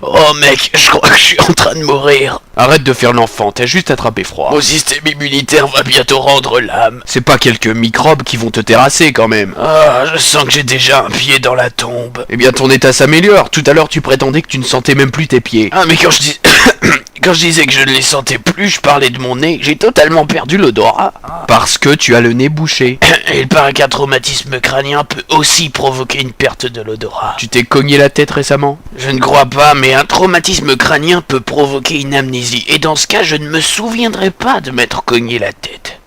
Oh mec, je crois que je suis en train de mourir. Arrête de faire l'enfant, t'as juste attrapé froid. Mon système immunitaire va bientôt rendre l'âme. C'est pas quelques microbes qui vont te terrasser quand même. Ah, je sens que j'ai déjà un pied dans la tombe. Eh bien ton état s'améliore, tout à l'heure tu prétendais que tu ne sentais même plus tes pieds. Ah mais quand je dis... Quand je disais que je ne les sentais plus, je parlais de mon nez. J'ai totalement perdu l'odorat. Parce que tu as le nez bouché. Et il paraît qu'un traumatisme crânien peut aussi provoquer une perte de l'odorat. Tu t'es cogné la tête récemment? Je ne crois pas, mais un traumatisme crânien peut provoquer une amnésie. Et dans ce cas, je ne me souviendrai pas de m'être cogné la tête.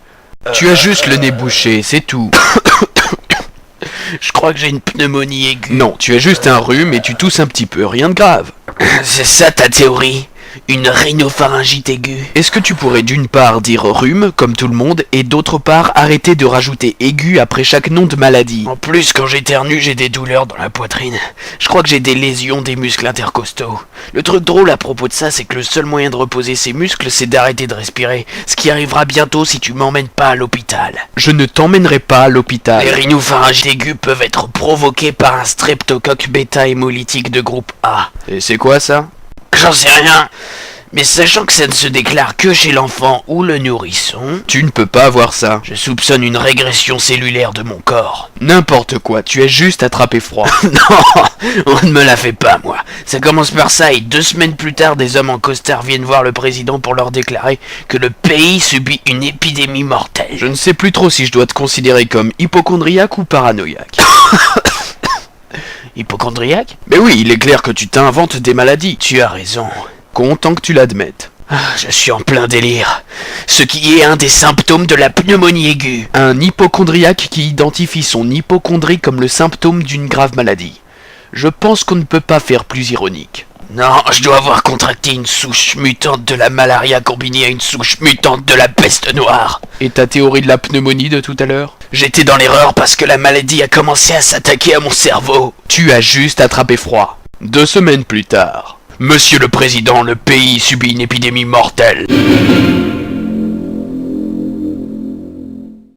Tu as juste le nez bouché, c'est tout. Je crois que j'ai une pneumonie aiguë. Non, tu as juste un rhume et tu tousses un petit peu, rien de grave. C'est ça ta théorie? Une rhinopharyngite aiguë? Est-ce que tu pourrais d'une part dire rhume, comme tout le monde, et d'autre part arrêter de rajouter aigu après chaque nom de maladie? En plus, quand j'éternue, j'ai des douleurs dans la poitrine. Je crois que j'ai des lésions des muscles intercostaux. Le truc drôle à propos de ça, c'est que le seul moyen de reposer ces muscles, c'est d'arrêter de respirer. Ce qui arrivera bientôt si tu m'emmènes pas à l'hôpital. Je ne t'emmènerai pas à l'hôpital. Les rhinopharyngites aiguës peuvent être provoquées par un streptocoque bêta-hémolytique de groupe A. Et c'est quoi ça? J'en sais rien. Mais sachant que ça ne se déclare que chez l'enfant ou le nourrisson, Tu ne peux pas avoir ça. je soupçonne une régression cellulaire de mon corps. N'importe quoi, tu as juste attrapé froid. Non, on ne me la fait pas, moi. Ça commence par ça et 2 semaines plus tard, des hommes en costard viennent voir le président pour leur déclarer que le pays subit une épidémie mortelle. Je ne sais plus trop si je dois te considérer comme hypochondriaque ou paranoïaque. Hypochondriaque? Mais oui, il est clair que tu t'inventes des maladies. Tu as raison. Content que tu l'admettes. Ah, je suis en plein délire. Ce qui est un des symptômes de la pneumonie aiguë. Un hypochondriaque qui identifie son hypochondrie comme le symptôme d'une grave maladie. Je pense qu'on ne peut pas faire plus ironique. Non, je dois avoir contracté une souche mutante de la malaria combinée à une souche mutante de la peste noire. Et ta théorie de la pneumonie de tout à l'heure? J'étais dans l'erreur parce que la maladie a commencé à s'attaquer à mon cerveau. Tu as juste attrapé froid. 2 semaines plus tard. Monsieur le Président, le pays subit une épidémie mortelle.